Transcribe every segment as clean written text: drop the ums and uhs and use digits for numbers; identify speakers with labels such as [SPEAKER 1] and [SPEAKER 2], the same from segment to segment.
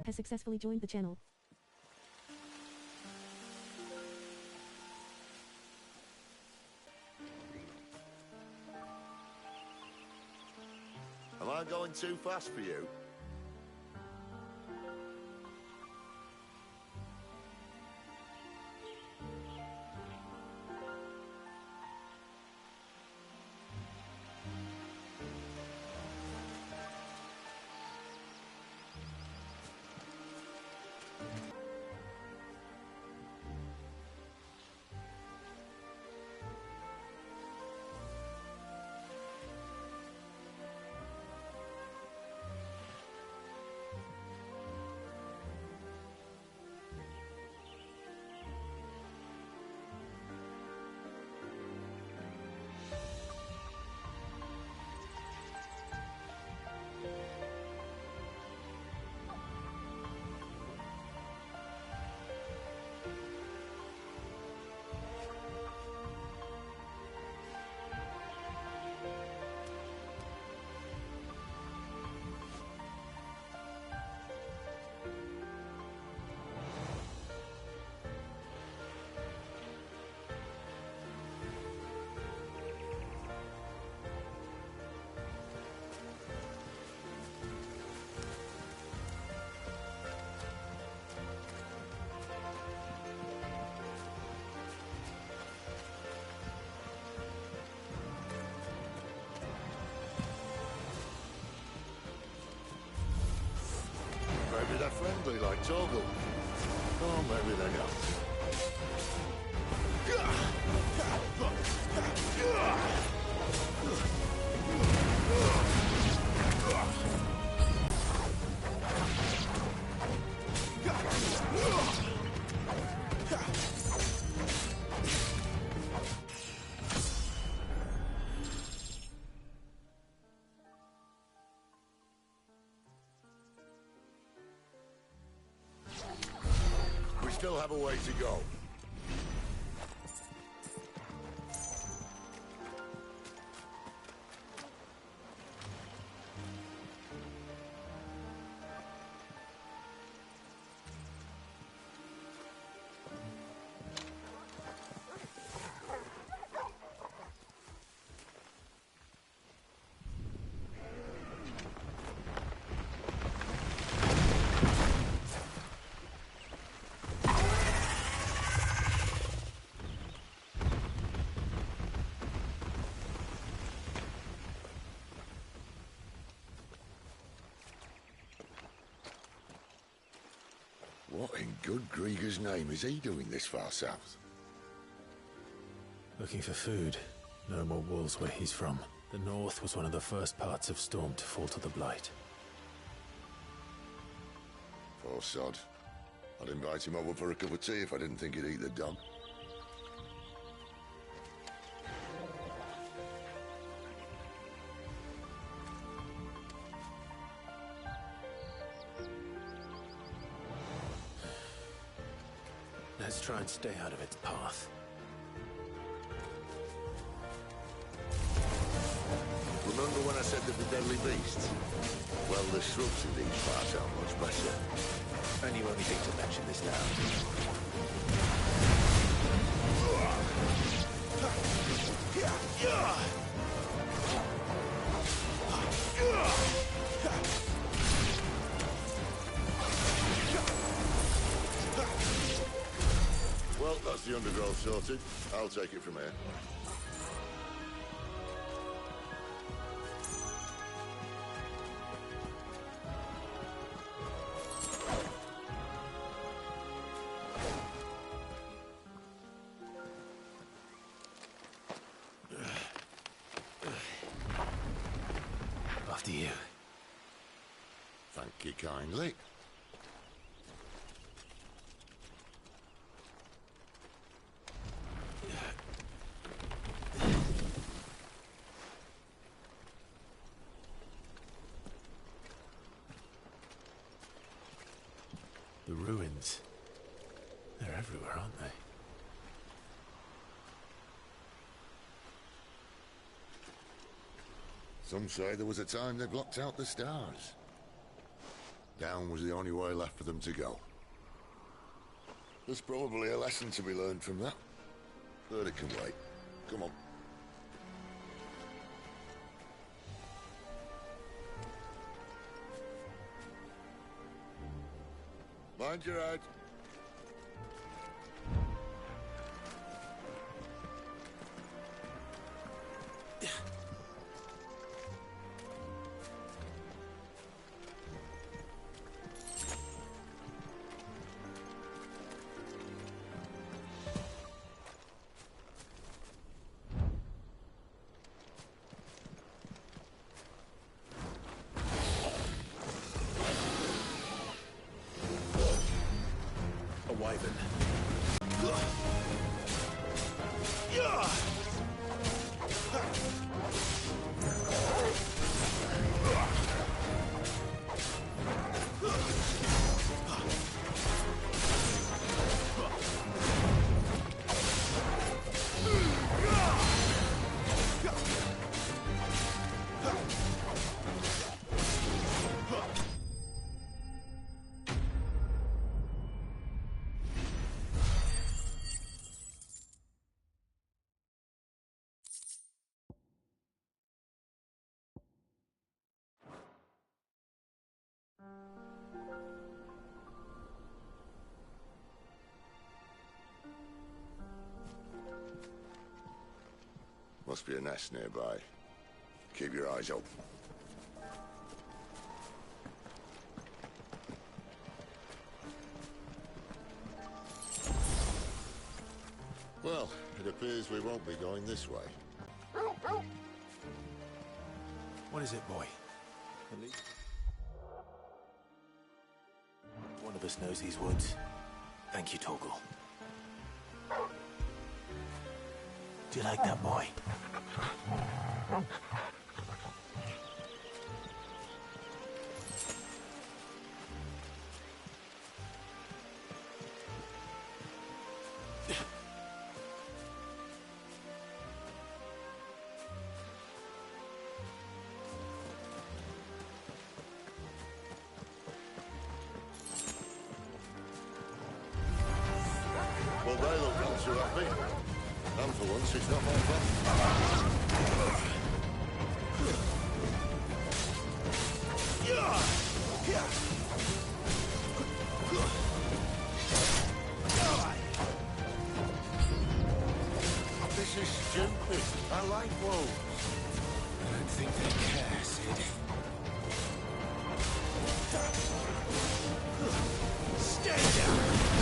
[SPEAKER 1] has successfully joined the channel.
[SPEAKER 2] Am I going too fast for you? Maybe they're friendly like Torgal. Or maybe they're not. We still have a way to go. What in good Grieger's name is he doing this far south?
[SPEAKER 3] Looking for food. No more wolves where he's from. The north was one of the first parts of Storm to fall to the Blight.
[SPEAKER 2] Poor sod. I'd invite him over for a cup of tea if I didn't think he'd eat the dog.
[SPEAKER 3] Let's try and stay out of its path.
[SPEAKER 2] Remember when I said they'd be deadly beasts? Well, the shrubs in these parts are much better.
[SPEAKER 3] And you only think to mention this now.
[SPEAKER 2] Well, that's the undergrowth sorted. I'll take it from here.
[SPEAKER 3] After you.
[SPEAKER 2] Thank you kindly.
[SPEAKER 3] The ruins. They're everywhere, aren't they?
[SPEAKER 2] Some say there was a time they blocked out the stars. Down was the only way left for them to go. There's probably a lesson to be learned from that. But it can wait. Come on. Mind your head. Must be a nest nearby. Keep your eyes open. Well, it appears we won't be going this way.
[SPEAKER 3] What is it, boy? One of us knows these woods. Thank you, Torgal. Do you like that, boy?
[SPEAKER 2] Well, they look not too happy. And for once, it's not my fault. This is stupid. I like wolves.
[SPEAKER 3] I don't think they care, Sid. Stay down!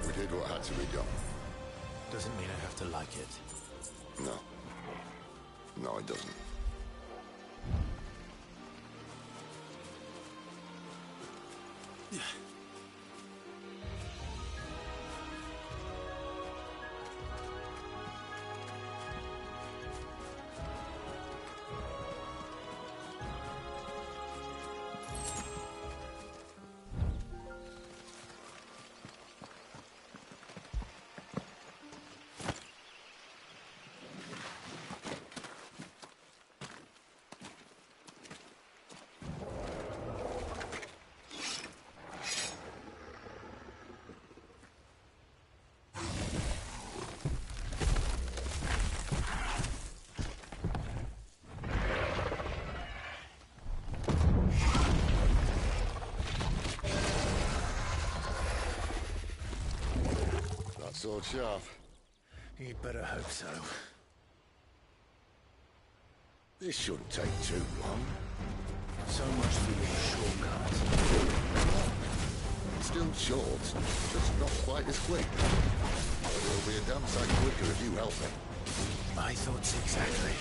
[SPEAKER 2] We did what had to be done.
[SPEAKER 3] Doesn't mean I have to like it.
[SPEAKER 2] No. No, it doesn't. Sword sharp.
[SPEAKER 3] You'd better hope so.
[SPEAKER 2] This shouldn't take too long.
[SPEAKER 3] So much for your shortcut.
[SPEAKER 2] Still short, just not quite as quick. But it'll be a damn sight quicker if you help me.
[SPEAKER 3] My thoughts exactly.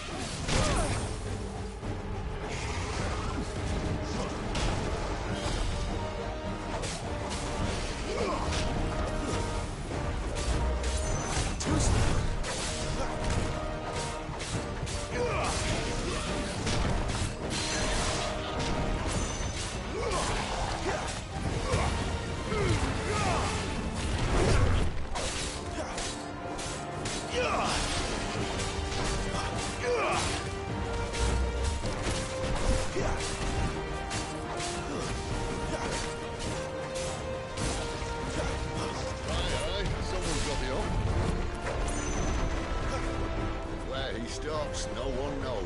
[SPEAKER 2] else no one knows.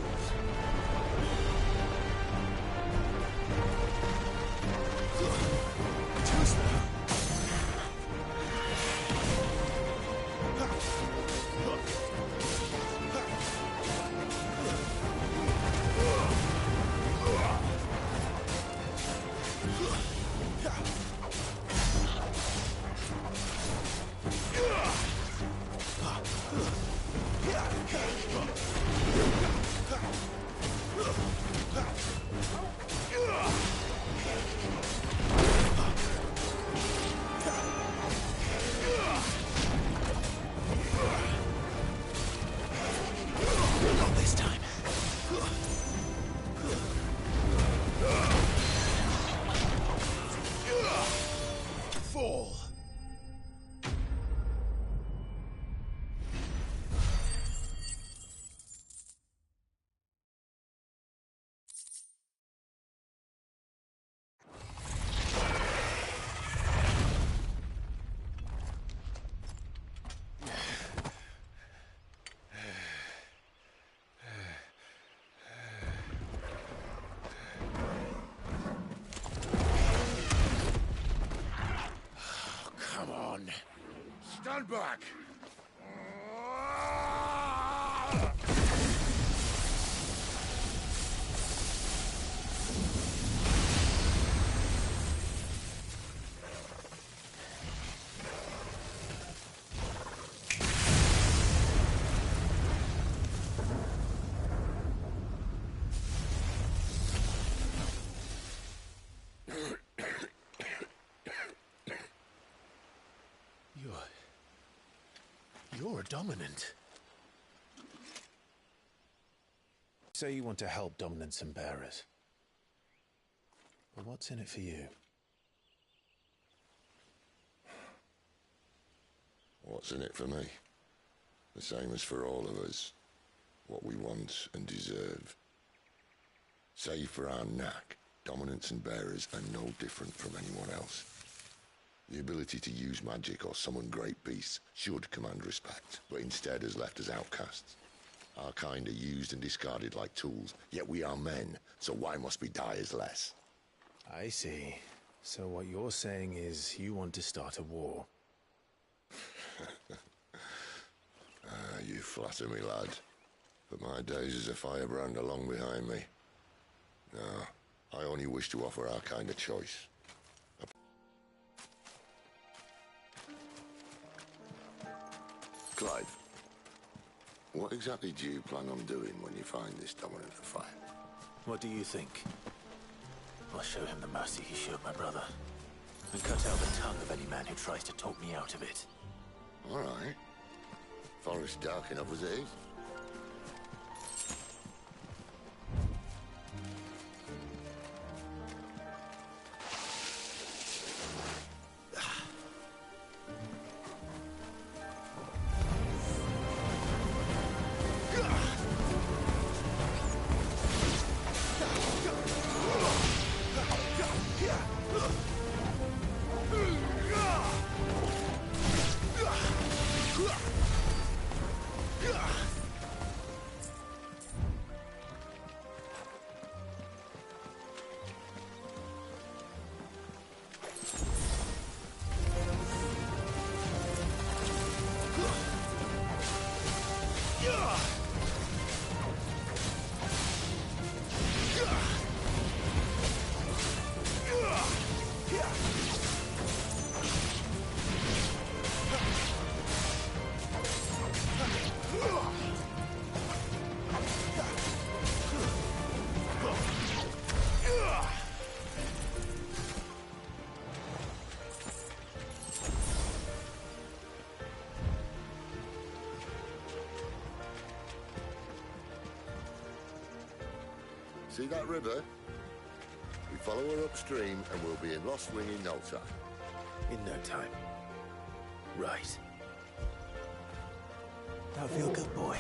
[SPEAKER 3] Too slow.
[SPEAKER 2] Stand back!
[SPEAKER 3] You're a dominant. Say you want to help dominants and bearers. But what's in it for you?
[SPEAKER 2] What's in it for me? The same as for all of us. What we want and deserve. Save for our knack, dominants and bearers are no different from anyone else. The ability to use magic or summon great beasts should command respect, but instead has left us outcasts. Our kind are used and discarded like tools, yet we are men, so why must we die as less?
[SPEAKER 3] I see. So what you're saying is you want to start a war.
[SPEAKER 2] You flatter me, lad. But my days as a firebrand are long behind me. No, I only wish to offer our kind a choice. Clive, what exactly do you plan on doing when you find this dominant of fire?
[SPEAKER 3] What do you think? I'll show him the mercy he showed my brother, and cut out the tongue of any man who tries to talk me out of it.
[SPEAKER 2] All right. Forest dark enough as it is. See that river? We follow her upstream and we'll be in Lost Wing in no time.
[SPEAKER 3] In no time. Right. Now feel good, boy.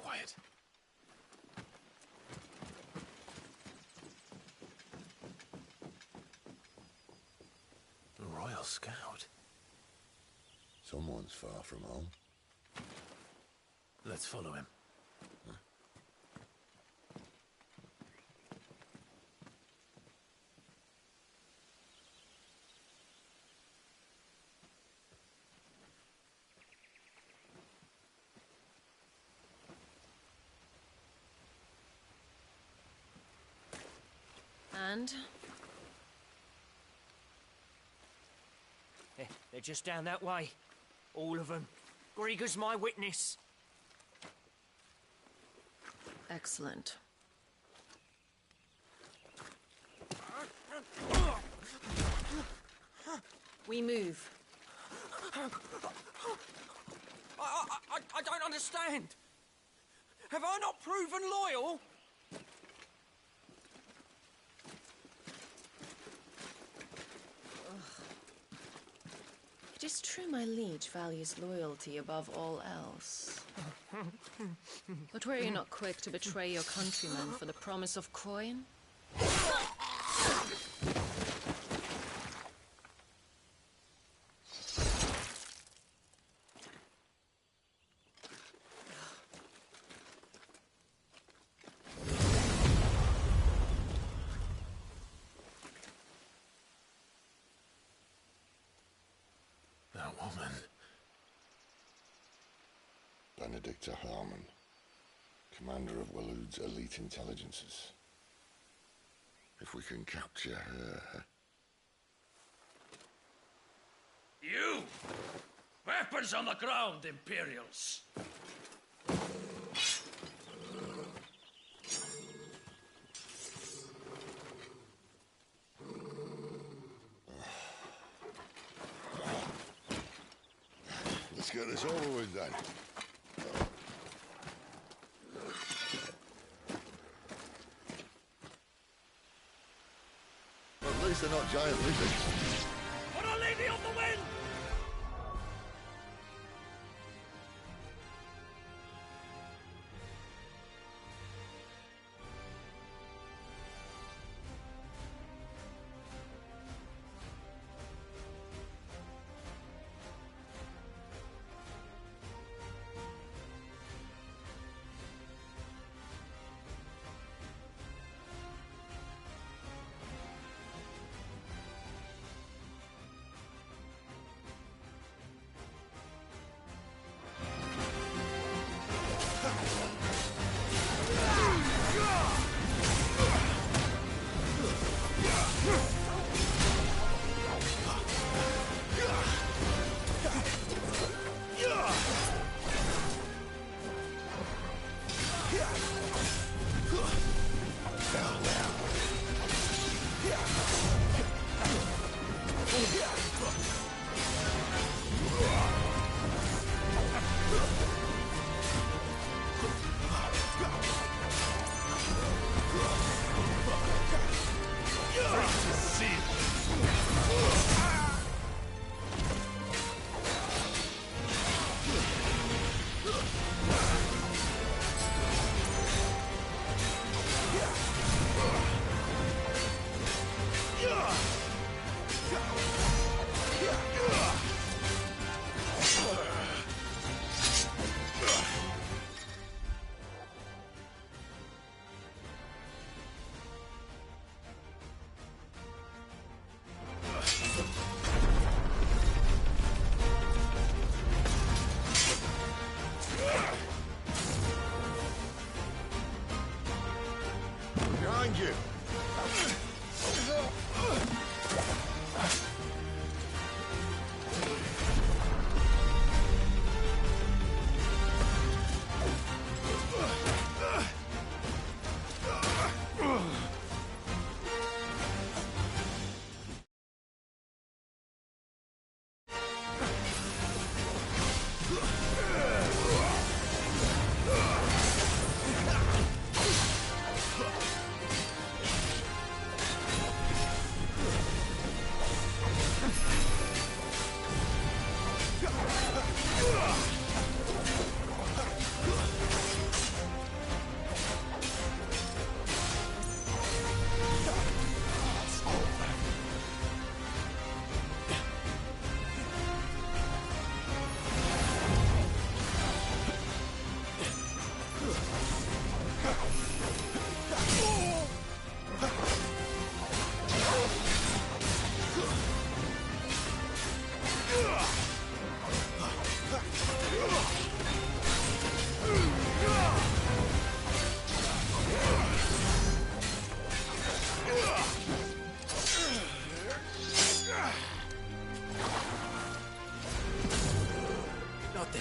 [SPEAKER 3] Quiet. A Royal Scout.
[SPEAKER 2] Someone's far from home.
[SPEAKER 3] Let's follow him.
[SPEAKER 1] And?
[SPEAKER 4] They're just down that way. All of them. Grieger's my witness.
[SPEAKER 1] Excellent. We move.
[SPEAKER 4] I don't understand. Have I not proven loyal?
[SPEAKER 1] It is true my liege values loyalty above all else. But were you not quick to betray your countrymen for the promise of coin?
[SPEAKER 3] That woman.
[SPEAKER 2] Benedicta Harmon, commander of Waloed's elite intelligences. If we can capture her...
[SPEAKER 5] You! Weapons on the ground, Imperials!
[SPEAKER 2] Let's get this over with then. At least they're not giant lizards.
[SPEAKER 5] For a lady of the wind!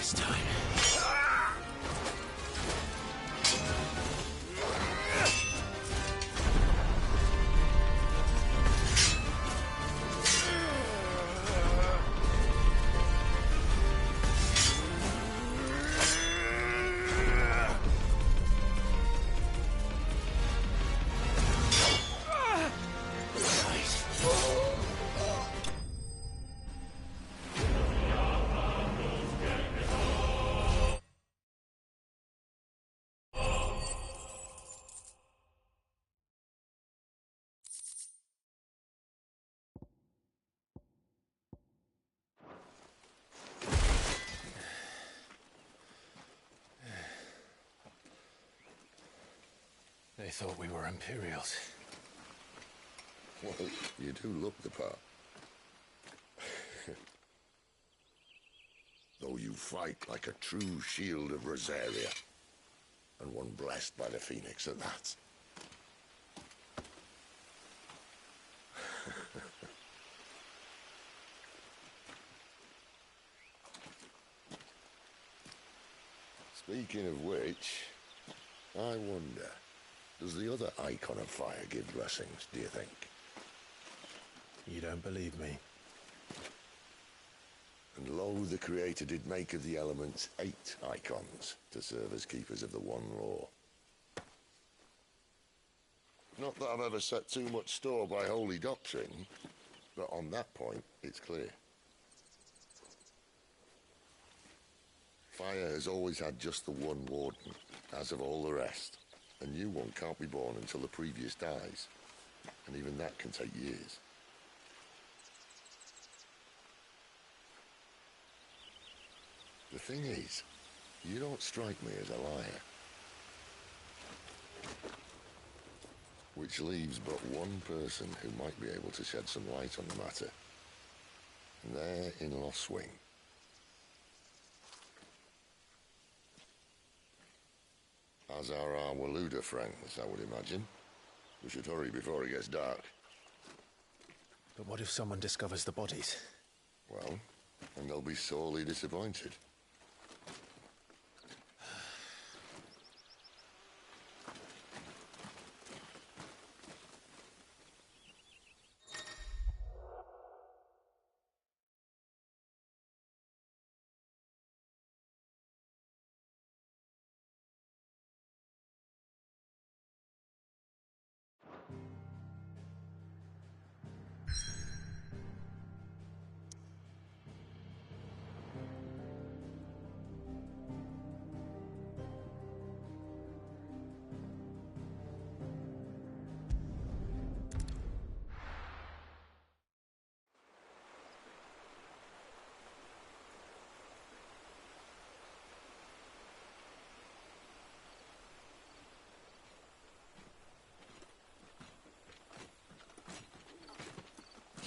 [SPEAKER 3] this time. They thought we were Imperials.
[SPEAKER 2] Well, you do look the part. Though you fight like a true shield of Rosaria. And one blessed by the Phoenix at that. Speaking of which, I wonder, does the other icon of fire give blessings, do you think?
[SPEAKER 3] You don't believe me?
[SPEAKER 2] And lo, the Creator did make of the elements 8 icons to serve as keepers of the one law. Not that I've ever set too much store by holy doctrine, but on that point, it's clear. Fire has always had just the one warden, as of all the rest. A new one can't be born until the previous dies, and even that can take years. The thing is, you don't strike me as a liar. Which leaves but one person who might be able to shed some light on the matter. And they're in Lost Swing. As are our Waluda friends, I would imagine. We should hurry before it gets dark.
[SPEAKER 3] But what if someone discovers the bodies?
[SPEAKER 2] Well, and they'll be sorely disappointed.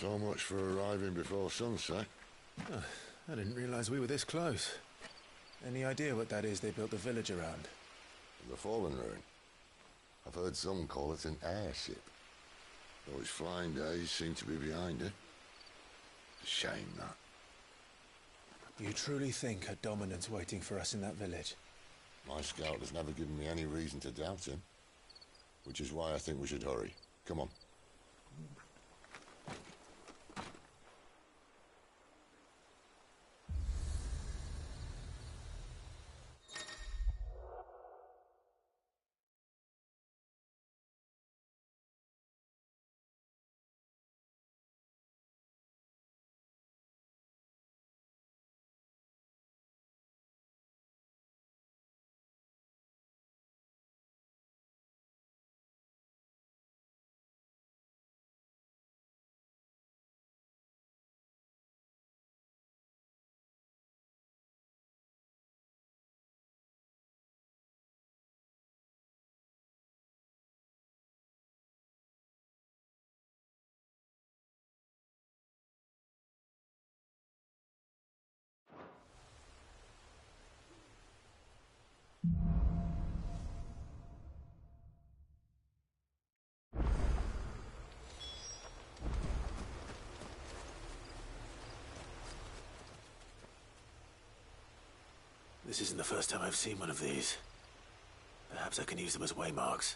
[SPEAKER 2] So much for arriving before sunset.
[SPEAKER 3] Oh, I didn't realize we were this close. Any idea what that is they built the village around?
[SPEAKER 2] The Fallen Ruin. I've heard some call it an airship. Though its flying days seem to be behind it. A shame, that.
[SPEAKER 3] You truly think a dominant's waiting for us in that village?
[SPEAKER 2] My scout has never given me any reason to doubt him. Which is why I think we should hurry. Come on.
[SPEAKER 3] This isn't the first time I've seen one of these. Perhaps I can use them as waymarks.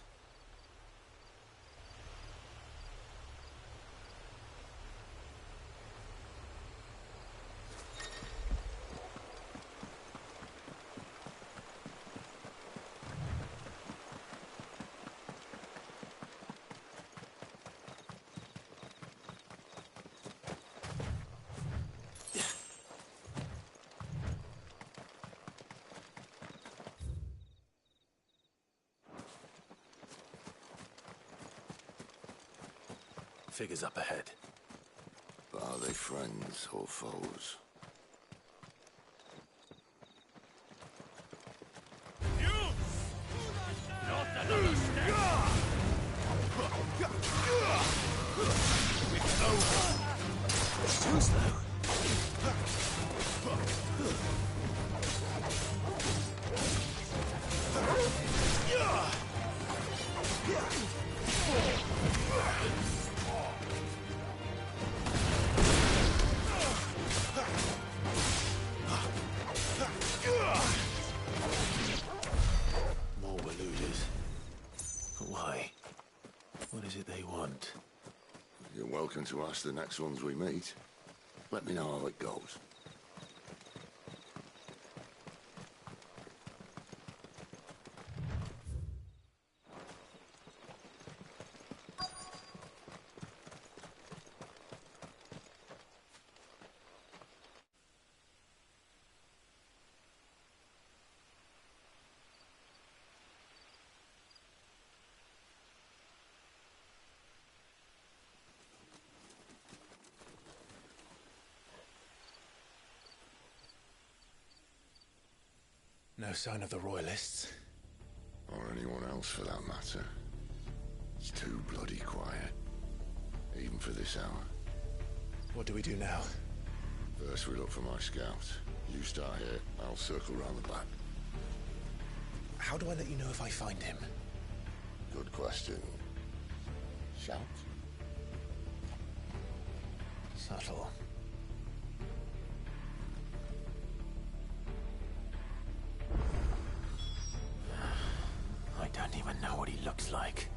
[SPEAKER 3] Figures up ahead.
[SPEAKER 2] But are they friends or foes?
[SPEAKER 5] Not another step! It's over!
[SPEAKER 3] Too slow. More Waluders. But why? What is it they want?
[SPEAKER 2] You're welcome to ask the next ones we meet. Let me know how it goes.
[SPEAKER 3] No sign of the Royalists.
[SPEAKER 2] Or anyone else for that matter. It's too bloody quiet. Even for this hour.
[SPEAKER 3] What do we do now?
[SPEAKER 2] First we look for my scout. You start here, I'll circle round the back.
[SPEAKER 3] How do I let you know if I find him?
[SPEAKER 2] Good question. Shout?
[SPEAKER 3] Subtle. I don't even know what he looks like.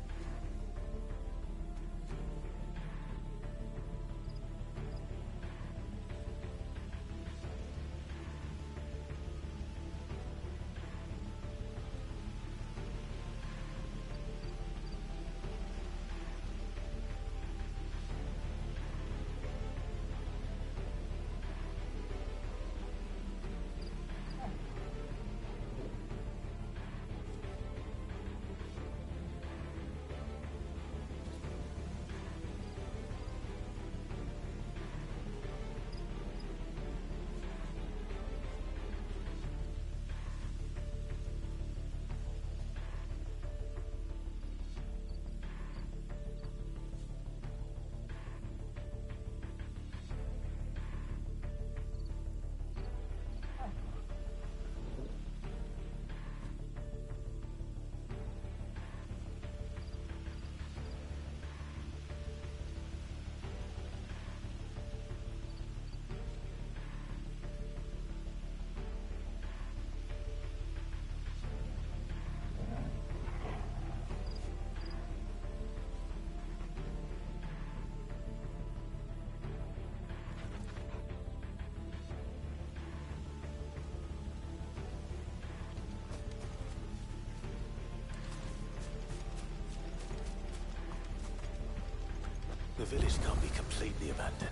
[SPEAKER 3] The village can't be completely abandoned.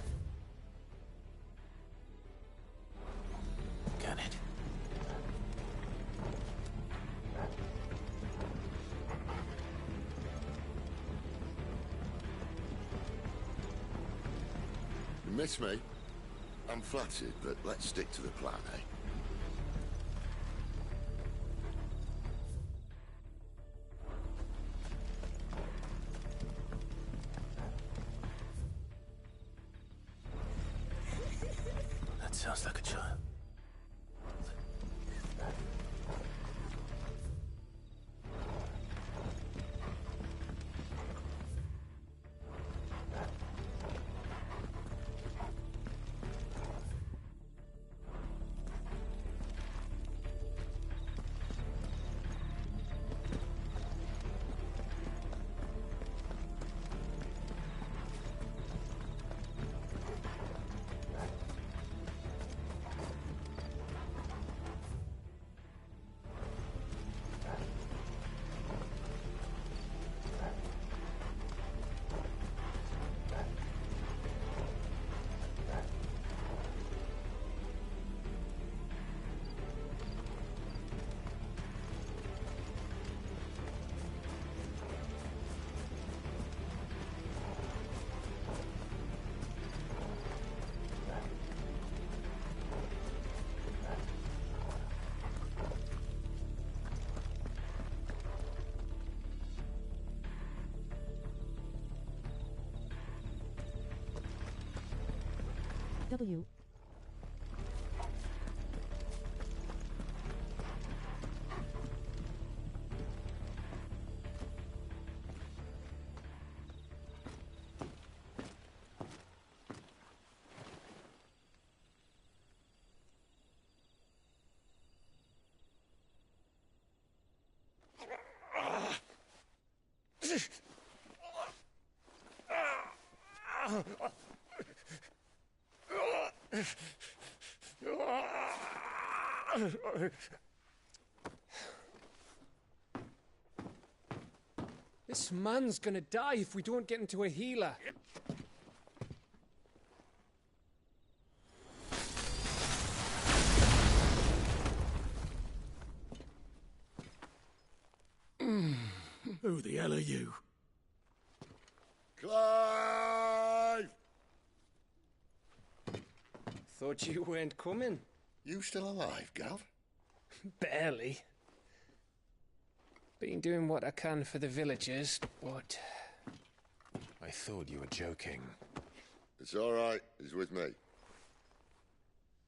[SPEAKER 3] Can it?
[SPEAKER 2] You miss me? I'm flattered, but let's stick to the plan, eh?
[SPEAKER 3] That sounds like a child.
[SPEAKER 6] XVI.
[SPEAKER 7] This man's gonna die if we don't get into a healer.
[SPEAKER 3] Who the hell are you?
[SPEAKER 2] Clive!
[SPEAKER 7] Thought you weren't coming.
[SPEAKER 2] You still alive, Gav?
[SPEAKER 7] Barely. Been doing what I can for the villagers, but...
[SPEAKER 3] I thought you were joking.
[SPEAKER 2] It's all right. He's with me.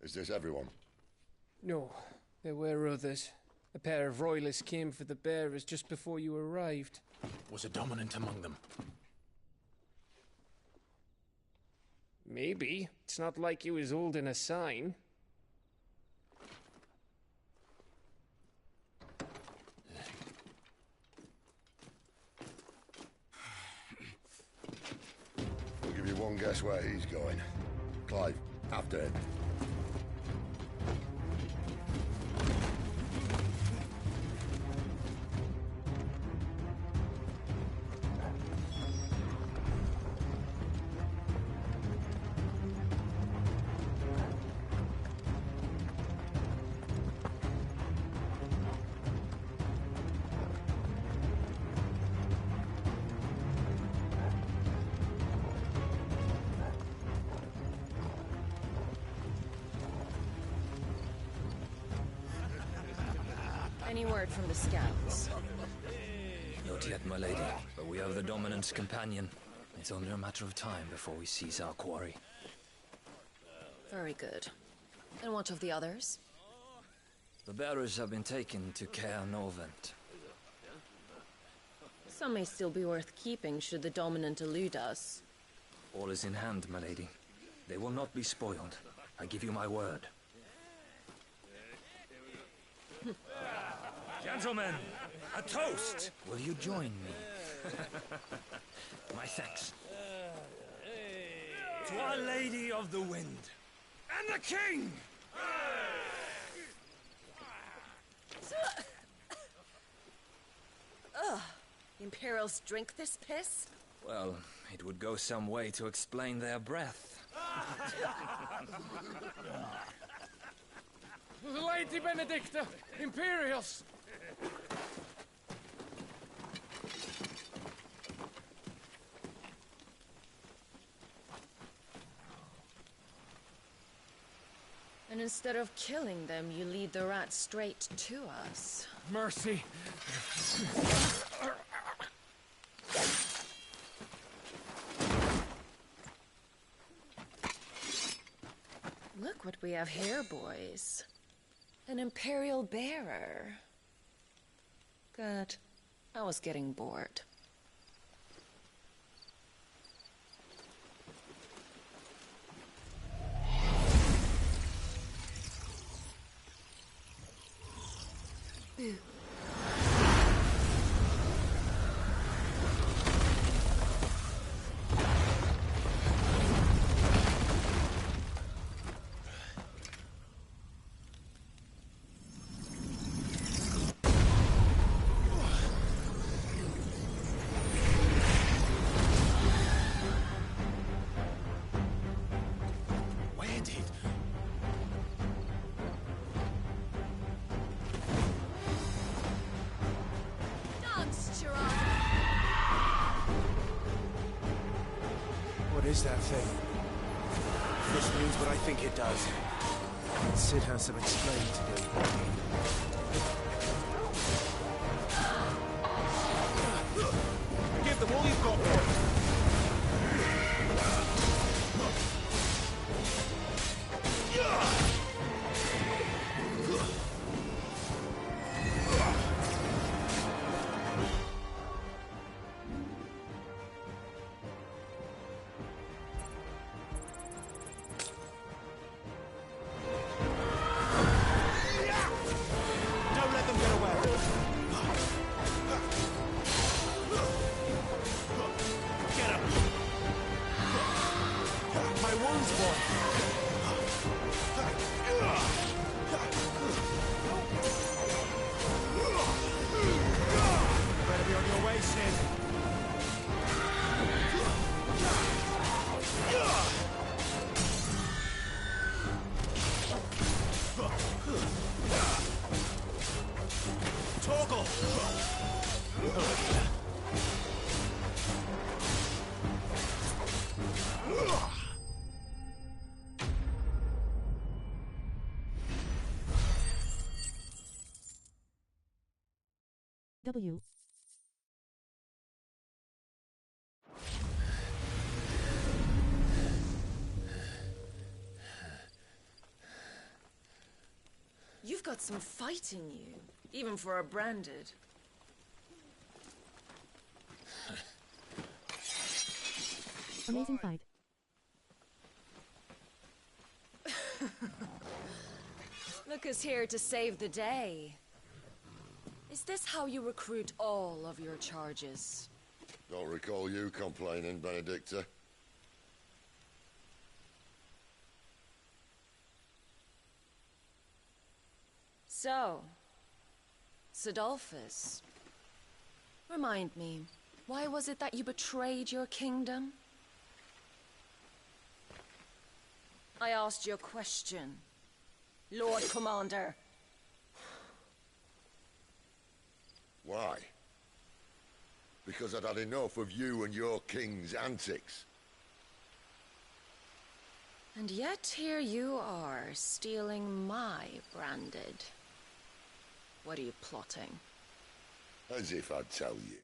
[SPEAKER 2] Is this everyone?
[SPEAKER 7] No, there were others. A pair of royalists came for the bearers just before you arrived.
[SPEAKER 3] Was a dominant among them?
[SPEAKER 7] Maybe. It's not like he was holding a sign.
[SPEAKER 2] I'll give you one guess where he's going. Clive, after him.
[SPEAKER 1] Any word from the scouts?
[SPEAKER 8] Not yet, my lady, but we have the dominant's companion. It's only a matter of time before we seize our quarry.
[SPEAKER 1] Very good. And what of the others?
[SPEAKER 8] The bearers have been taken to Caer Novent.
[SPEAKER 1] Some may still be worth keeping should the dominant elude us.
[SPEAKER 8] All is in hand, my lady. They will not be spoiled. I give you my word.
[SPEAKER 5] Gentlemen, a toast!
[SPEAKER 8] Will you join me? My thanks.
[SPEAKER 5] To Our Lady of the Wind. And the King!
[SPEAKER 1] Ugh. Imperials drink this piss?
[SPEAKER 8] Well, it would go some way to explain their breath.
[SPEAKER 7] Lady Benedicta! Imperials!
[SPEAKER 1] And instead of killing them, you lead the rats straight to us.
[SPEAKER 7] Mercy!
[SPEAKER 1] Look what we have here, boys. An Imperial bearer. Good. I was getting bored. Boo.
[SPEAKER 3] What is that thing? If this means what I think it does, Sid has some explaining to do. Give them all you've got, boy. Torgal!
[SPEAKER 6] W.
[SPEAKER 1] You've got some fight in you, even for a branded.
[SPEAKER 6] Amazing fight.
[SPEAKER 1] Look who's here to save the day. Is this how you recruit all of your charges?
[SPEAKER 2] Don't recall you complaining, Benedicta.
[SPEAKER 1] So, Sidolphus, remind me, why was it that you betrayed your kingdom? I asked you a question, Lord Commander.
[SPEAKER 2] Why? Because I'd had enough of you and your king's antics.
[SPEAKER 1] And yet here you are, stealing my branded. What are you plotting?
[SPEAKER 2] As if I'd tell you.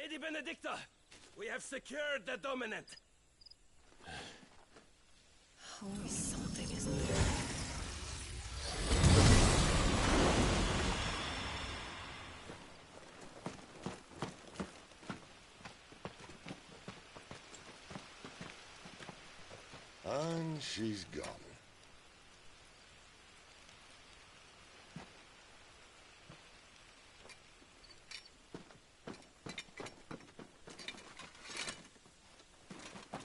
[SPEAKER 5] Lady Benedicta, we have secured the dominant.
[SPEAKER 1] Always something, isn't there?
[SPEAKER 2] And she's gone.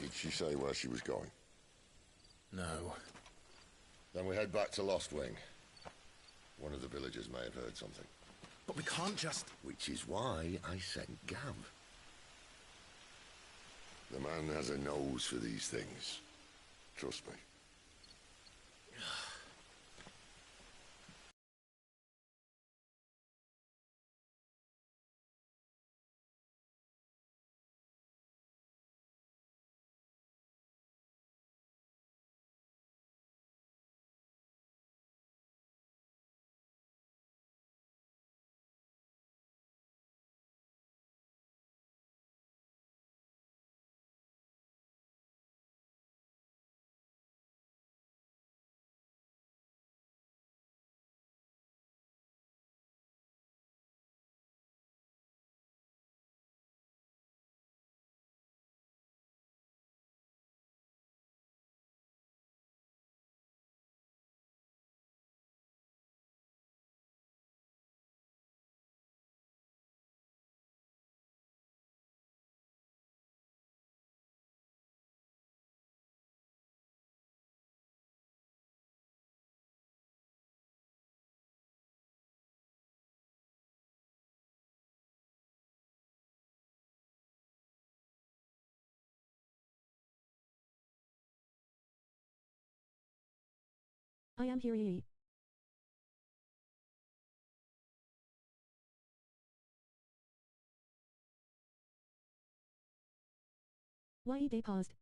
[SPEAKER 2] Did she say where she was going?
[SPEAKER 3] No.
[SPEAKER 2] Then we head back to Lost Wing. One of the villagers may have heard something.
[SPEAKER 3] But we can't just...
[SPEAKER 2] Which is why I sent Gav. The man has a nose for these things. Trust me.
[SPEAKER 6] I am here ye. Ye day paused.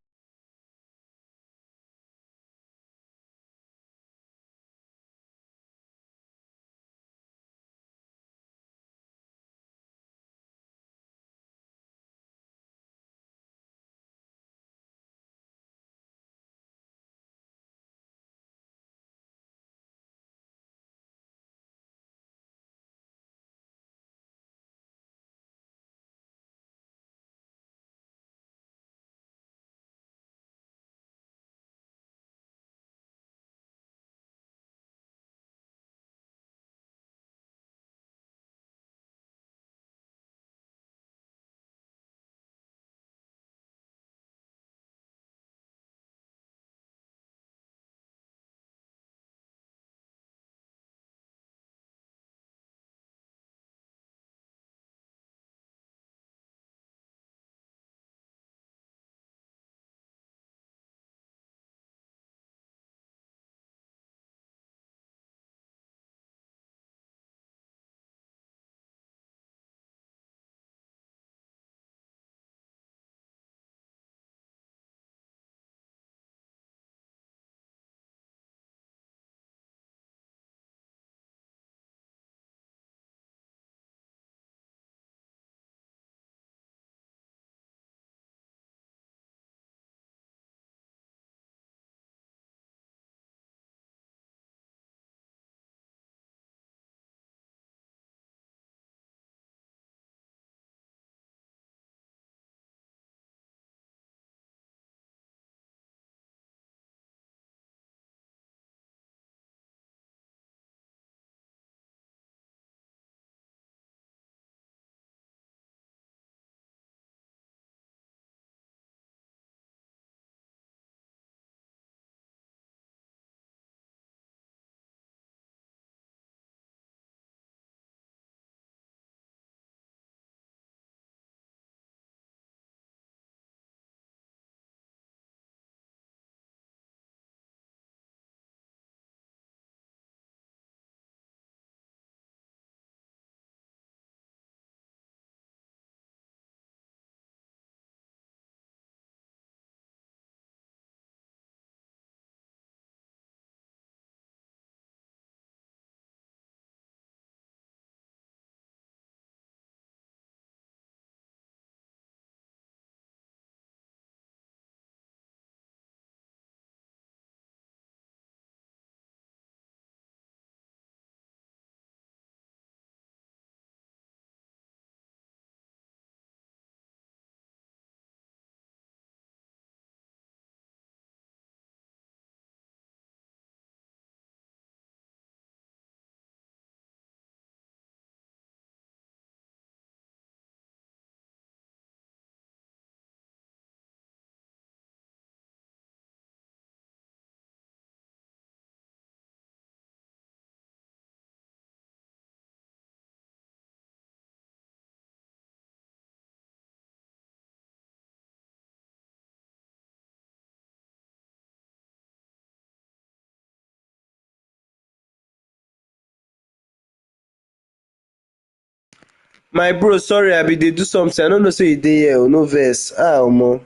[SPEAKER 9] My bro, sorry, I be dey do something. I no know say you dey here o, no vex. Omo.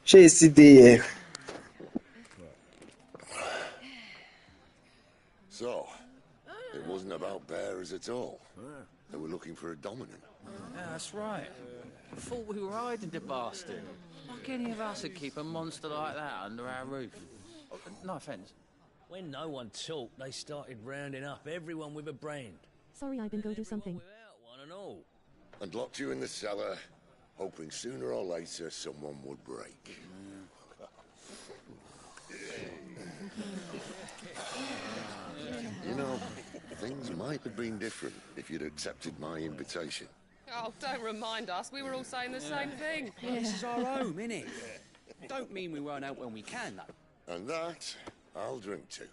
[SPEAKER 9] Shey you still dey here?
[SPEAKER 2] So, it wasn't about bearers at all. They were looking for a dominant.
[SPEAKER 10] Yeah, that's right. Thought we were hiding the bastard. Like any of us would keep a monster like that under our roof. Oh, no offence.
[SPEAKER 11] When no one talked, they started rounding up everyone with a brand.
[SPEAKER 6] Sorry, I've been go do something.
[SPEAKER 11] Without one and all.
[SPEAKER 2] And locked you in the cellar, hoping sooner or later someone would break. You know, things might have been different if you'd accepted my invitation.
[SPEAKER 12] Oh, don't remind us. We were all saying the same thing.
[SPEAKER 11] Yeah, this is our home, innit? Don't mean we won't out when we can, though.
[SPEAKER 2] And that, I'll drink to.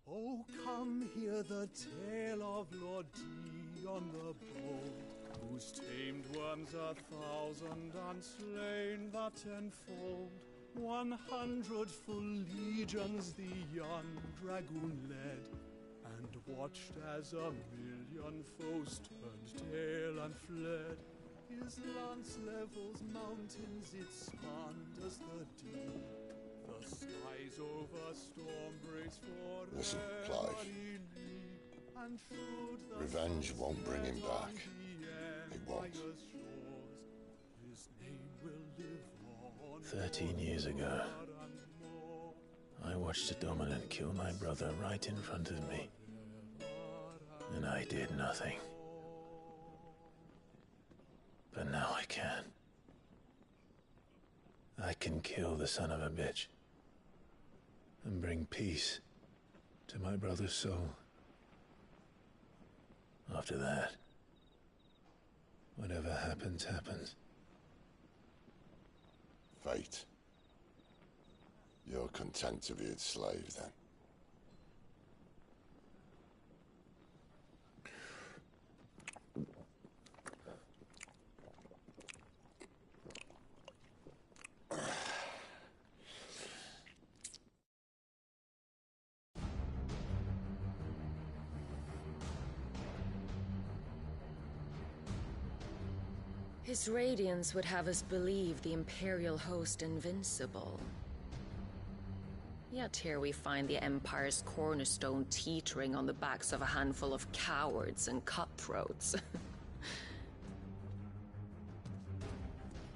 [SPEAKER 13] Oh, come hear the tale of Lord T on the boat, who whose tamed ones 1,000 and slain that tenfold. 100 full legions the young dragoon led, and watched as 1,000,000 foes turned tail and fled. His lance levels mountains, it spanned as the deep. The skies over storm breaks forever.
[SPEAKER 2] Listen, Clive.
[SPEAKER 13] And
[SPEAKER 2] Revenge won't bring him back. It won't.
[SPEAKER 3] 13 years ago, I watched a dominant kill my brother right in front of me, and I did nothing. But now I can. I can kill the son of a bitch and bring peace to my brother's soul. After that, whatever happens, happens.
[SPEAKER 2] Fate. You're content to be its slave, then?
[SPEAKER 1] His radiance would have us believe the Imperial host invincible. Yet here we find the Empire's cornerstone teetering on the backs of a handful of cowards and cutthroats.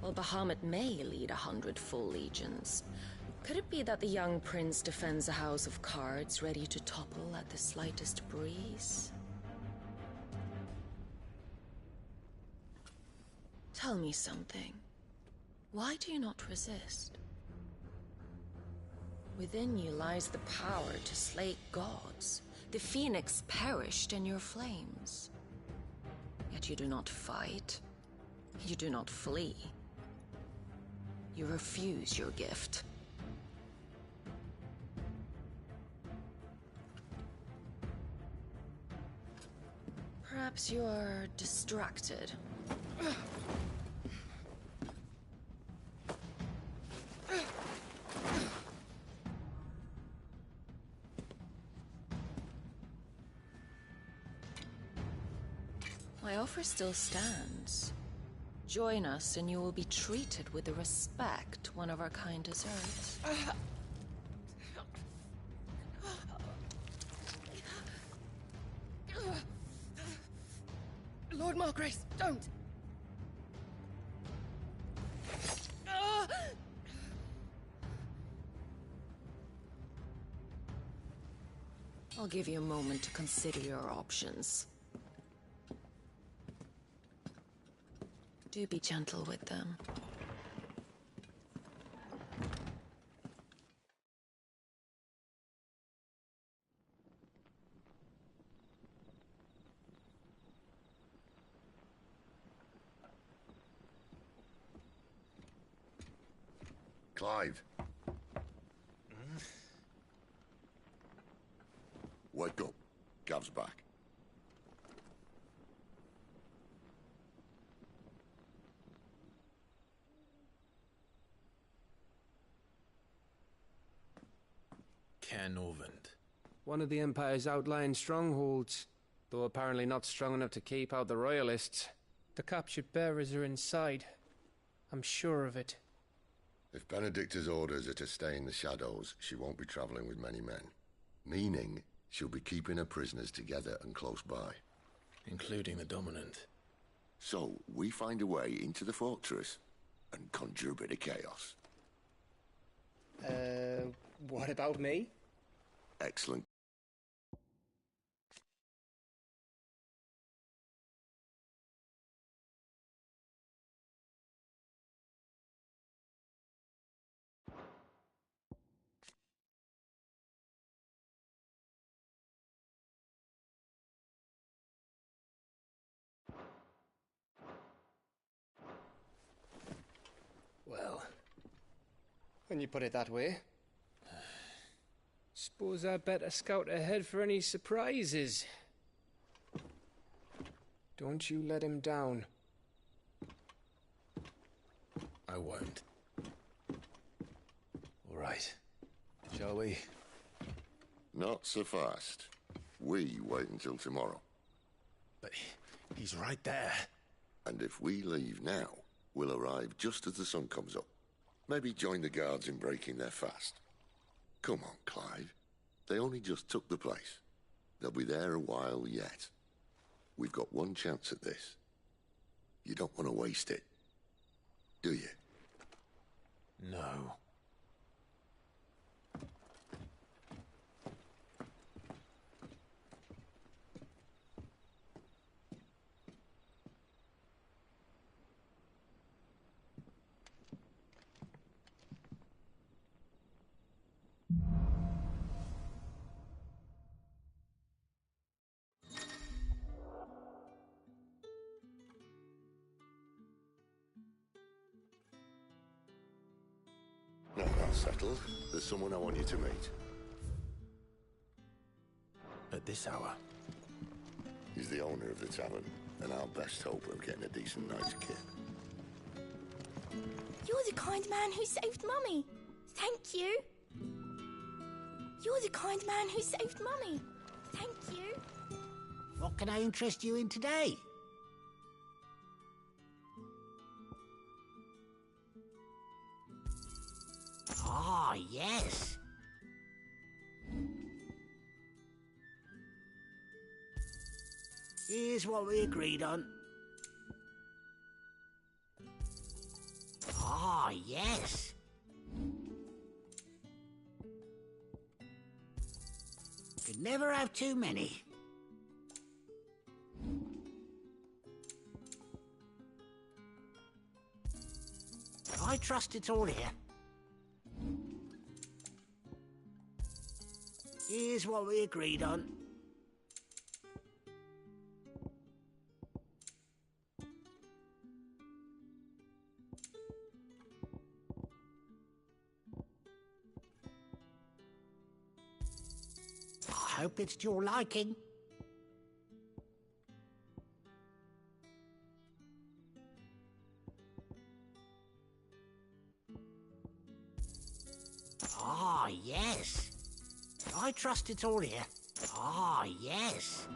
[SPEAKER 1] While Bahamut may lead 100 full legions, could it be that the young prince defends a house of cards ready to topple at the slightest breeze? Tell me something. Why do you not resist? Within you lies the power to slay gods. The phoenix perished in your flames. Yet you do not fight. You do not flee. You refuse your gift. Perhaps you're distracted. My offer still stands. Join us and you will be treated with the respect one of our kind deserves.
[SPEAKER 12] Lord Margrace, don't!
[SPEAKER 1] I'll give you a moment to consider your options. Do be gentle with them.
[SPEAKER 2] Clive. Wake up. Gav's back.
[SPEAKER 3] Canovant.
[SPEAKER 7] One of the Empire's outlying strongholds, though apparently not strong enough to keep out the Royalists. The captured bearers are inside. I'm sure of it.
[SPEAKER 2] If Benedicta's orders are to stay in the shadows, she won't be traveling with many men. Meaning, she'll be keeping her prisoners together and close by.
[SPEAKER 3] Including the Dominant.
[SPEAKER 2] So, we find a way into the fortress and conjure a bit of chaos.
[SPEAKER 7] What about me?
[SPEAKER 2] Excellent.
[SPEAKER 7] Well, when you put it that way. Suppose I'd better scout ahead for any surprises. Don't you let him down.
[SPEAKER 3] I won't. All right. Shall we?
[SPEAKER 2] Not so fast. We wait until tomorrow.
[SPEAKER 3] But he's right there.
[SPEAKER 2] And if we leave now, we'll arrive just as the sun comes up. Maybe join the guards in breaking their fast. Come on, Clive. They only just took the place. They'll be there a while yet. We've got one chance at this. You don't want to waste it, do you?
[SPEAKER 3] No.
[SPEAKER 2] No, that's settled. There's someone I want you to meet.
[SPEAKER 3] At this hour?
[SPEAKER 2] He's the owner of the tavern, and our best hope of getting a decent night's kit.
[SPEAKER 14] You're the kind man who saved Mummy. Thank you. You're the kind man who saved Mummy. Thank you.
[SPEAKER 15] What can I interest you in today? Ah, yes. Here's what we agreed on. Ah, yes. Could never have too many. I trust it's all here. Here's what we agreed on. I hope it's to your liking. Ah, yes. I trust it's all here. Ah, yes.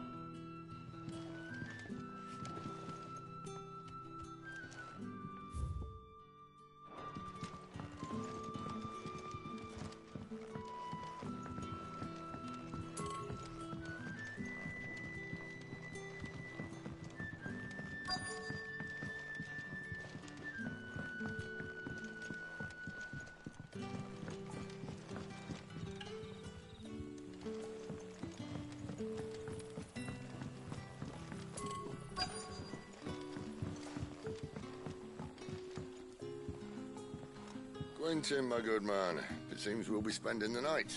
[SPEAKER 2] Quentin, my good man. It seems we'll be spending the night.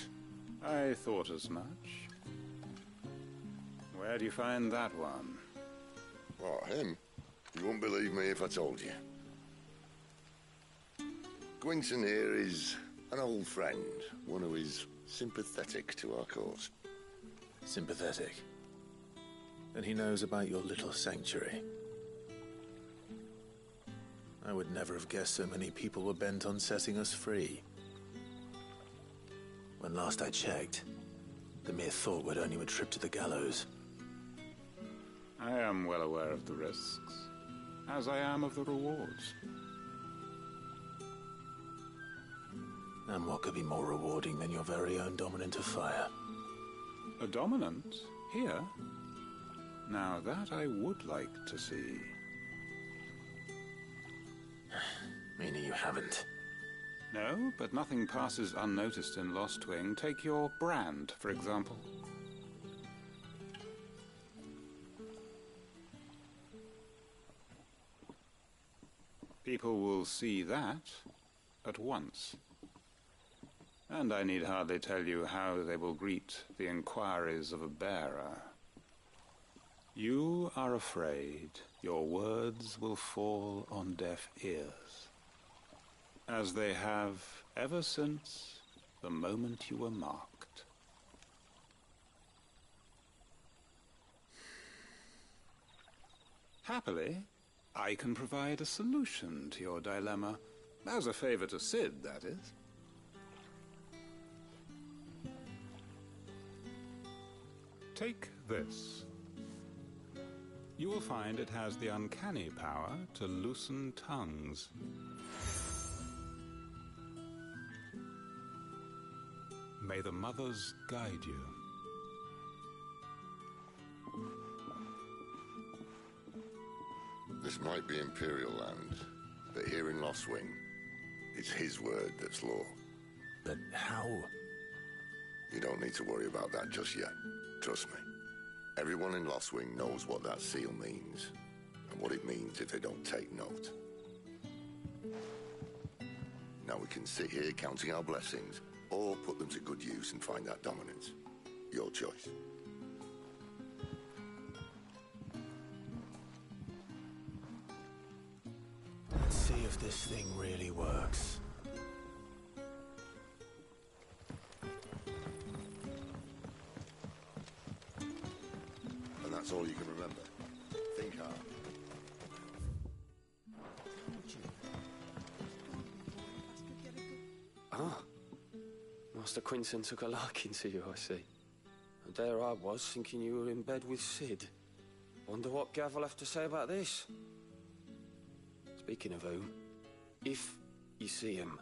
[SPEAKER 16] I thought as much. Where do you find that one?
[SPEAKER 2] What, him? You wouldn't believe me if I told you. Quentin here is an old friend, one who is sympathetic to our cause.
[SPEAKER 3] Sympathetic? And he knows about your little sanctuary. I would never have guessed so many people were bent on setting us free. When last I checked, the mere thought would earn you a trip to the gallows.
[SPEAKER 16] I am well aware of the risks, as I am of the rewards.
[SPEAKER 3] And what could be more rewarding than your very own dominant of fire?
[SPEAKER 16] A dominant? Here? Now that I would like to see.
[SPEAKER 3] Meaning you haven't?
[SPEAKER 16] No, but nothing passes unnoticed in Lost Wing. Take your brand, for example. People will see that at once. And I need hardly tell you how they will greet the inquiries of a bearer. You are afraid your words will fall on deaf ears, as they have ever since the moment you were marked. Happily, I can provide a solution to your dilemma As a favor to Sid, that is. Take this. You will find it has the uncanny power to loosen tongues. May the mothers guide you.
[SPEAKER 2] This might be Imperial land, but here in Lostwing, it's his word that's law.
[SPEAKER 3] But how?
[SPEAKER 2] You don't need to worry about that just yet. Trust me. Everyone in Lostwing knows what that seal means, and what it means if they don't take note. Now we can sit here counting our blessings, or put them to good use and find that dominance. Your choice.
[SPEAKER 3] Let's see if this thing really works.
[SPEAKER 2] And that's all you can remember. Think hard.
[SPEAKER 17] Ah. Master Quinton took a liking to you, I see. And there I was, thinking you were in bed with Sid. Wonder what Gav will have to say about this. Speaking of whom, if you see him,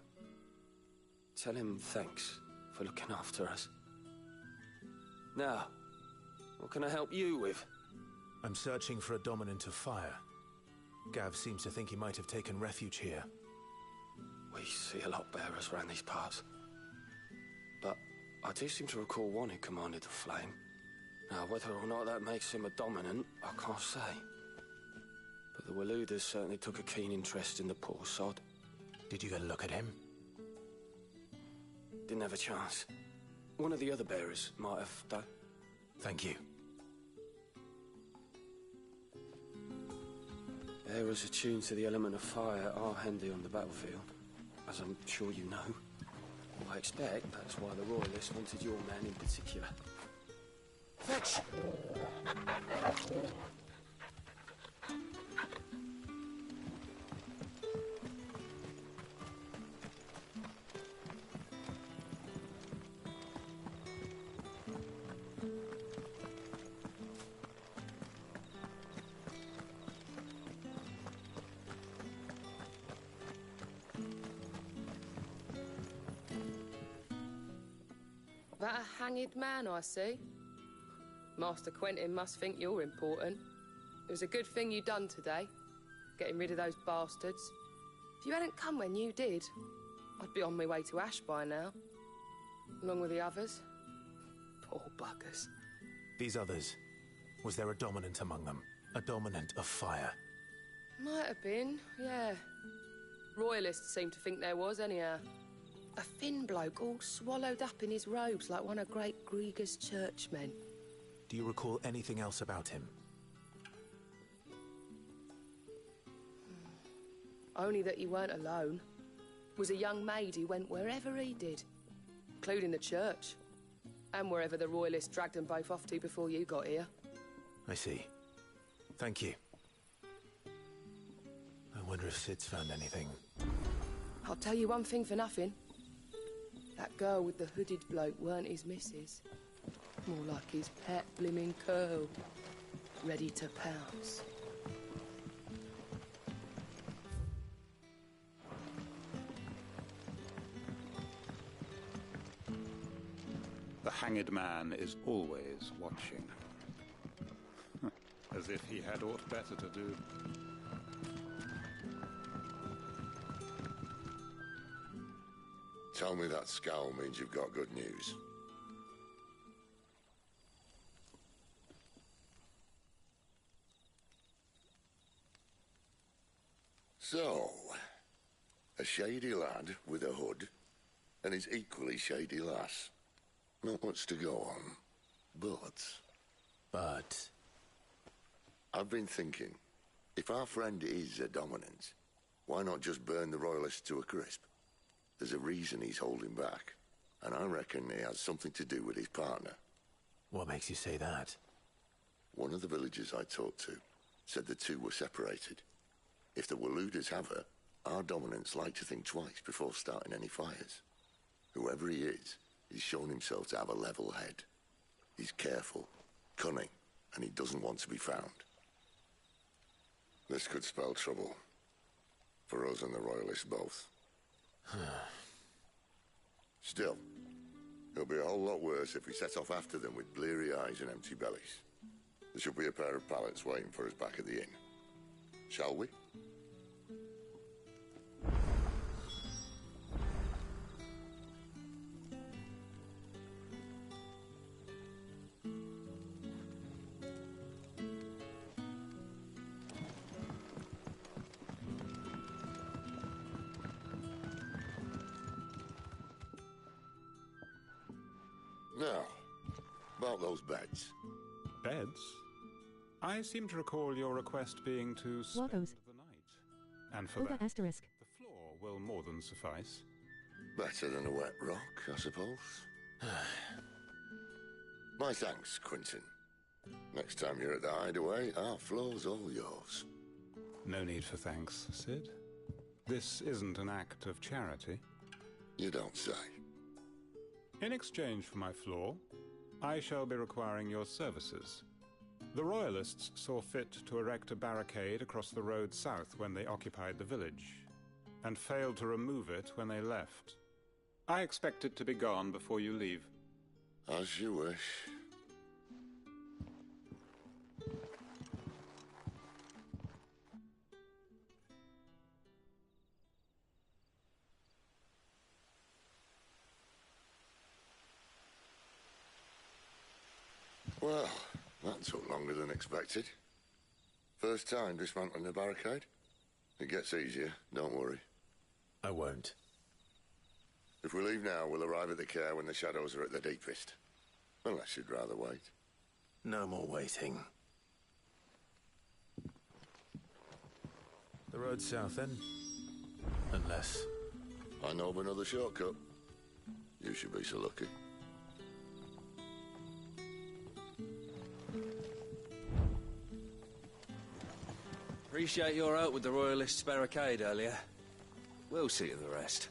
[SPEAKER 17] tell him thanks for looking after us. Now, what can I help you with?
[SPEAKER 3] I'm searching for a dominant of fire. Gav seems to think he might have taken refuge here.
[SPEAKER 17] We see a lot bearers around these parts. But I do seem to recall one who commanded the flame. Now, whether or not that makes him a dominant, I can't say. But the Waluders certainly took a keen interest in the poor sod.
[SPEAKER 3] Did you get a look at him?
[SPEAKER 17] Didn't have a chance. One of the other bearers might have done.
[SPEAKER 3] Thank you.
[SPEAKER 17] Bearers attuned to the element of fire are handy on the battlefield, as I'm sure you know. I expect that's why the Royalists wanted your man in particular. Fetch!
[SPEAKER 12] That a hanged man, I see. Master Quentin must think you're important. It was a good thing you done today, getting rid of those bastards. If you hadn't come when you did, I'd be on my way to Ash by now, along with the others. Poor buggers.
[SPEAKER 3] These others, was there a dominant among them? A dominant of fire?
[SPEAKER 12] Might have been, yeah. Royalists seem to think there was, anyhow. A thin bloke all swallowed up in his robes like one of great Grieger's churchmen.
[SPEAKER 3] Do you recall anything else about him?
[SPEAKER 12] Only that he weren't alone. Was a young maid who went wherever he did, including the church, and wherever the Royalists dragged them both off to before you got here.
[SPEAKER 3] I see. Thank you. I wonder if Sid's found anything.
[SPEAKER 12] I'll tell you one thing for nothing. That girl with the hooded bloke weren't his missus. More like his pet blimmin' curl. Ready to pounce.
[SPEAKER 16] The hanged man is always watching. As if he had aught better to do.
[SPEAKER 2] Tell me that scowl means you've got good news. So, a shady lad with a hood, and his equally shady lass. Not much to go on, but... I've been thinking, if our friend is a dominant, why not just burn the Royalists to a crisp? There's a reason he's holding back, and I reckon he has something to do with his partner.
[SPEAKER 3] What makes you say that?
[SPEAKER 2] One of the villagers I talked to said the two were separated. If the Waluders have her, our dominants like to think twice before starting any fires. Whoever he is, he's shown himself to have a level head. He's careful, cunning, and he doesn't want to be found. This could spell trouble. For us and the Royalists both. Still, it'll be a whole lot worse if we set off after them with bleary eyes and empty bellies. There should be a pair of pallets waiting for us back at the inn. Shall we? Now, about those beds.
[SPEAKER 16] Beds? I seem to recall your request being to spend
[SPEAKER 6] Walkos.
[SPEAKER 16] the night. And for
[SPEAKER 6] Over
[SPEAKER 16] that,
[SPEAKER 6] asterisk.
[SPEAKER 16] the floor will more than suffice.
[SPEAKER 2] Better than a wet rock, I suppose. My thanks, Quentin. Next time you're at the hideaway, our floor's all yours.
[SPEAKER 16] No need for thanks, Sid. This isn't an act of charity.
[SPEAKER 2] You don't say.
[SPEAKER 16] In exchange for my floor, I shall be requiring your services. The Royalists saw fit to erect a barricade across the road south when they occupied the village, and failed to remove it when they left. I expect it to be gone before you leave.
[SPEAKER 2] As you wish. Well, that took longer than expected. First time dismantling a barricade? It gets easier, don't worry.
[SPEAKER 3] I won't.
[SPEAKER 2] If we leave now, we'll arrive at the care when the shadows are at their deepest. Unless you'd rather wait.
[SPEAKER 3] No more waiting. The road south, then? Unless...
[SPEAKER 2] I know of another shortcut. You should be so lucky.
[SPEAKER 11] Appreciate your help with the Royalists' barricade earlier. We'll see to the rest.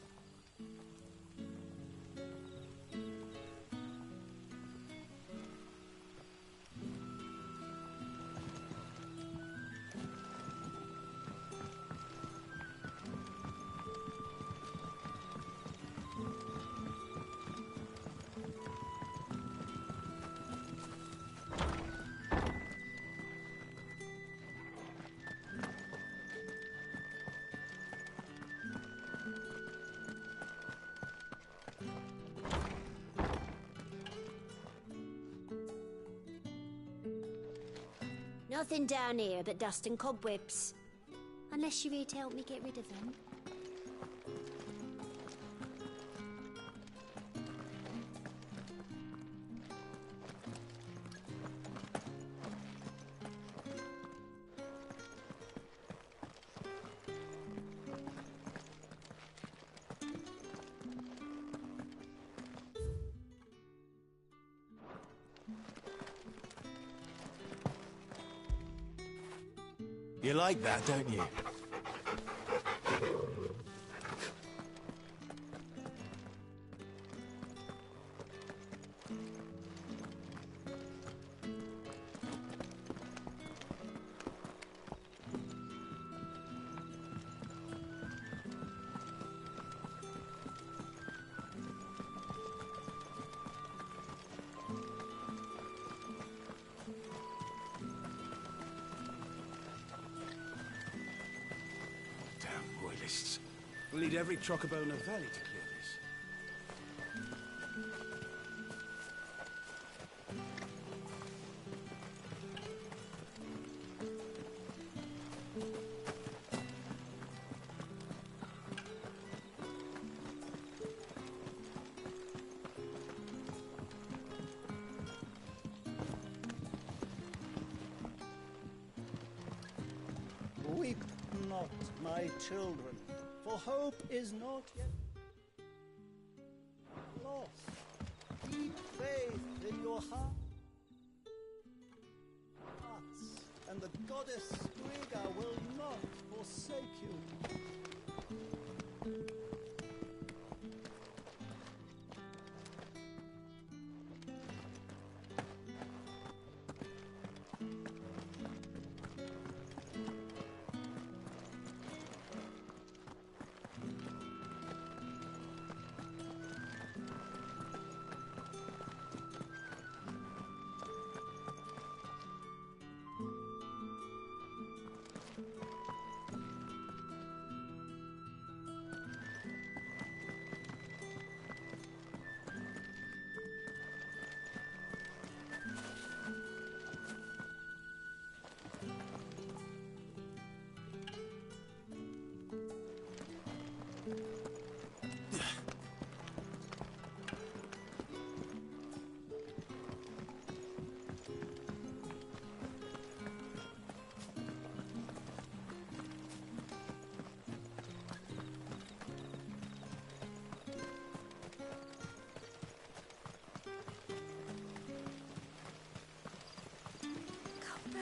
[SPEAKER 18] Nothing down here but dust and cobwebs. Unless you're here to help me get rid of them.
[SPEAKER 3] You like that, don't you?
[SPEAKER 11] We'll need every Trocobone in the valley to clear this.
[SPEAKER 13] Weep not, my children, for hope is not yet lost. Keep faith in your hearts, and the goddess Striga will not forsake you.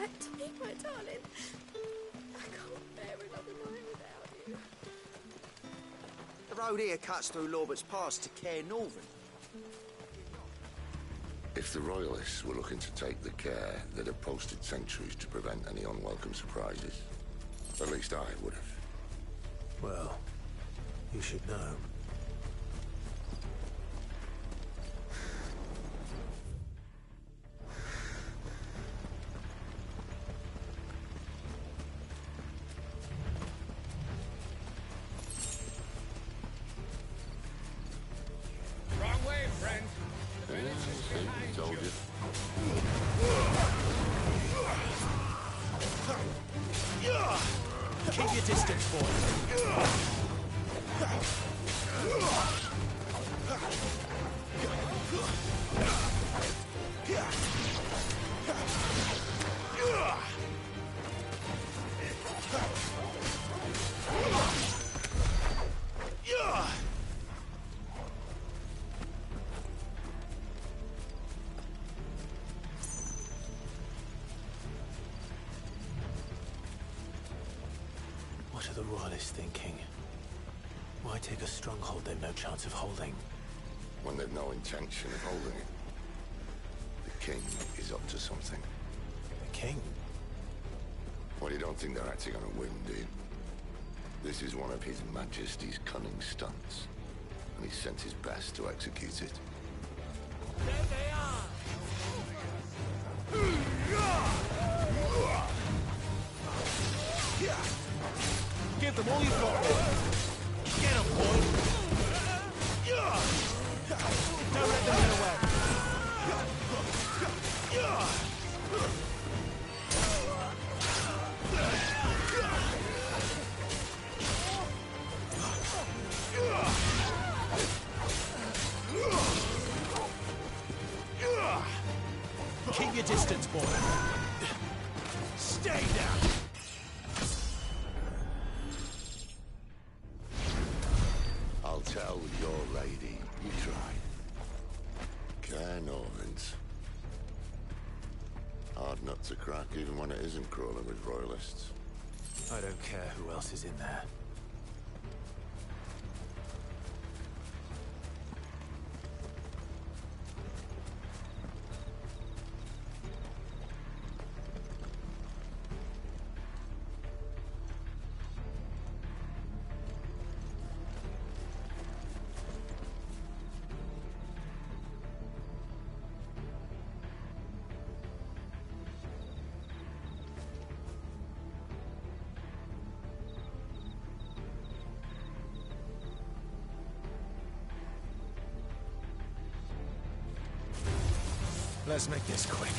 [SPEAKER 14] back to me, my darling. I can't bear another night without you.
[SPEAKER 19] The road here cuts through Lorbert's Pass to Care Northern.
[SPEAKER 2] If the Royalists were looking to take the care, they'd have posted sentries to prevent any unwelcome surprises. At least I would have.
[SPEAKER 3] Well, you should know.
[SPEAKER 5] Wrong way, friend. The
[SPEAKER 2] Yeah,
[SPEAKER 5] village is
[SPEAKER 2] see,
[SPEAKER 5] behind
[SPEAKER 2] told
[SPEAKER 5] you.
[SPEAKER 2] you.
[SPEAKER 3] Keep your distance, boy. What are the Royalists thinking? Why take a stronghold they've no chance of holding?
[SPEAKER 2] When they've no intention of holding it. The king is up to something.
[SPEAKER 3] The king?
[SPEAKER 2] Well, you don't think they're acting on a whim, do you? This is one of His Majesty's cunning stunts, and he's sent his best to execute it.
[SPEAKER 5] There they are!
[SPEAKER 3] Give them all you've got, boy. Get them, boy. Don't let them get away. Keep your distance, boy. Stay down.
[SPEAKER 2] I'll tell your lady you tried. Care Norvins. Hard nut to crack, even when it isn't crawling with Royalists.
[SPEAKER 3] I don't care who else is in there. Let's make this quick.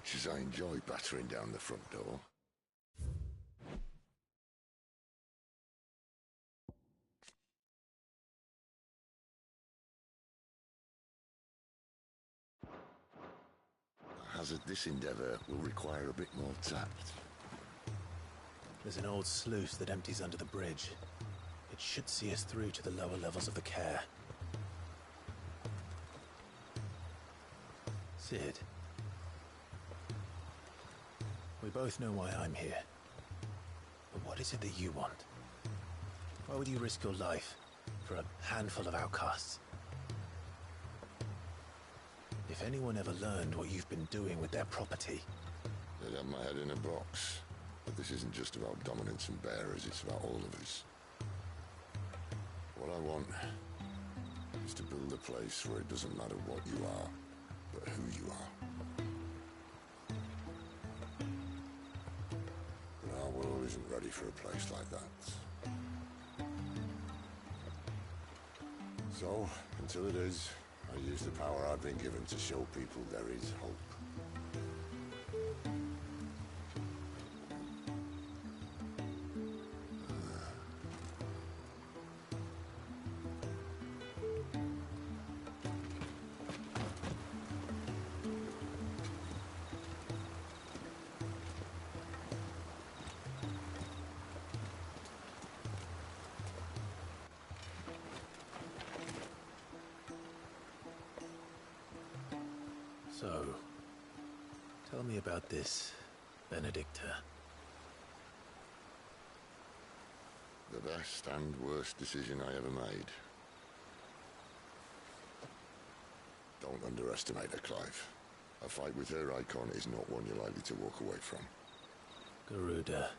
[SPEAKER 2] much as I enjoy battering down the front door. I hazard this endeavour will require a bit more tact.
[SPEAKER 3] There's an old sluice that empties under the bridge. It should see us through to the lower levels of the care. Sid. We both know why I'm here. But what is it that you want? Why would you risk your life for a handful of outcasts? If anyone ever learned what you've been doing with their property...
[SPEAKER 2] They'd have my head in a box. But this isn't just about dominance and bearers, it's about all of us. What I want is to build a place where it doesn't matter what you are, but who you are. But our world isn't ready for a place like that. So, until it is, I use the power I've been given to show people there is hope.
[SPEAKER 3] So, tell me about this, Benedicta.
[SPEAKER 2] The best and worst decision I ever made. Don't underestimate her, Clive. A fight with her icon is not one you're likely to walk away from.
[SPEAKER 3] Garuda.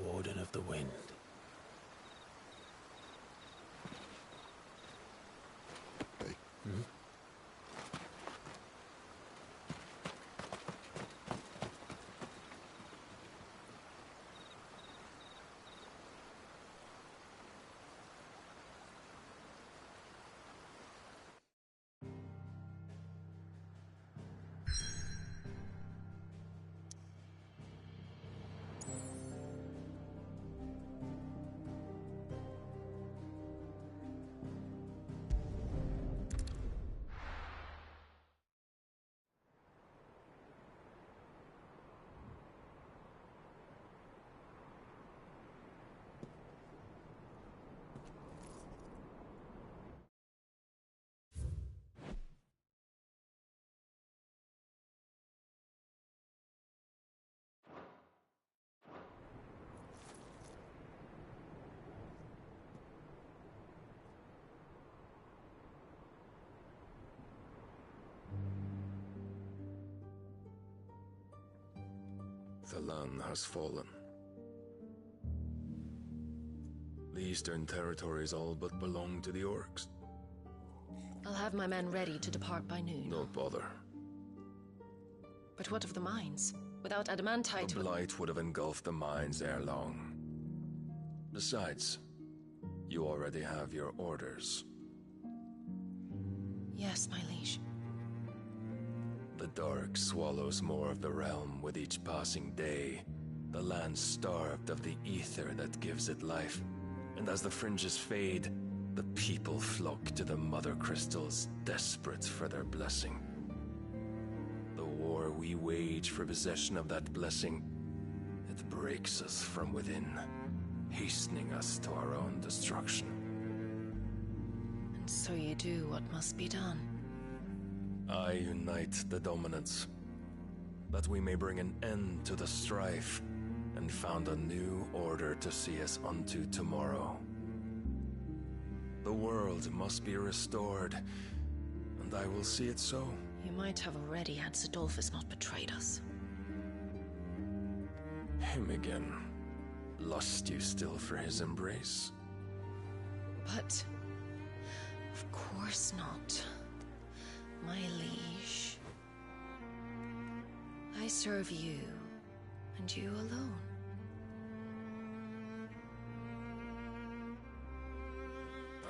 [SPEAKER 3] Warden of the Wind.
[SPEAKER 2] Hey.
[SPEAKER 3] Hmm?
[SPEAKER 20] The land has fallen. The Eastern Territories all but belong to the Orcs.
[SPEAKER 1] I'll have my men ready to depart by noon.
[SPEAKER 20] Don't bother.
[SPEAKER 1] But what of the mines? Without adamantite...
[SPEAKER 20] The Blight would have engulfed the mines ere long. Besides, you already have your orders.
[SPEAKER 1] Yes, my liege.
[SPEAKER 20] The dark swallows more of the realm with each passing day. The land starved of the ether that gives it life. And as the fringes fade, the people flock to the mother crystals, desperate for their blessing. we wage for possession of that blessing, it breaks us from within, hastening us to our own destruction.
[SPEAKER 1] And so you do what must be done.
[SPEAKER 20] I unite the dominants, that we may bring an end to the strife, and found a new order to see us unto tomorrow. The world must be restored, and I will see it so.
[SPEAKER 1] You might have already had Sidolphus not betrayed us.
[SPEAKER 20] Him again. Lust you still for his embrace?
[SPEAKER 1] But... of course not, my liege. I serve you, and you alone.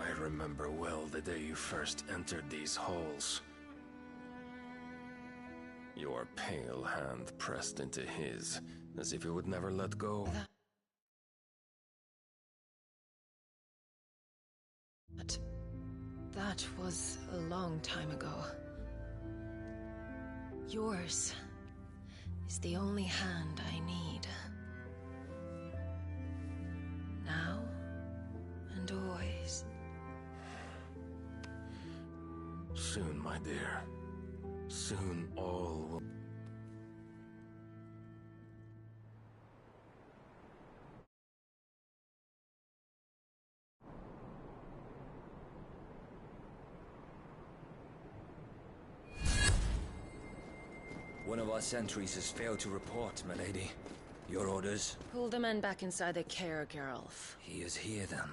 [SPEAKER 20] I remember well the day you first entered these halls. Your pale hand pressed into his, as if it would never let go.
[SPEAKER 1] That was a long time ago. Yours is the only hand I need. Now and always.
[SPEAKER 20] Soon, my dear. Soon all will...
[SPEAKER 8] One of our sentries has failed to report, my lady. Your orders?
[SPEAKER 1] Pull the men back inside the care, Geralf.
[SPEAKER 8] He is here, then.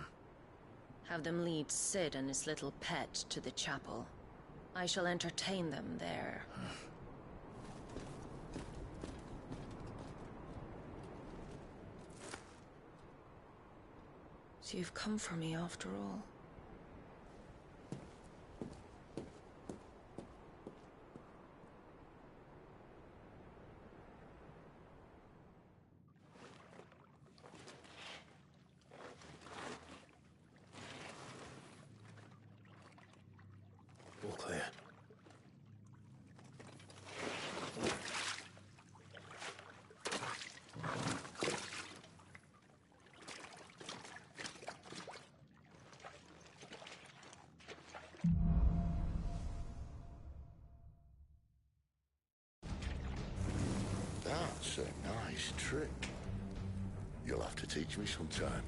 [SPEAKER 1] Have them lead Sid and his little pet to the chapel. I shall entertain them there. So you've come for me after all.
[SPEAKER 3] All clear.
[SPEAKER 2] That's a nice trick. You'll have to teach me sometime.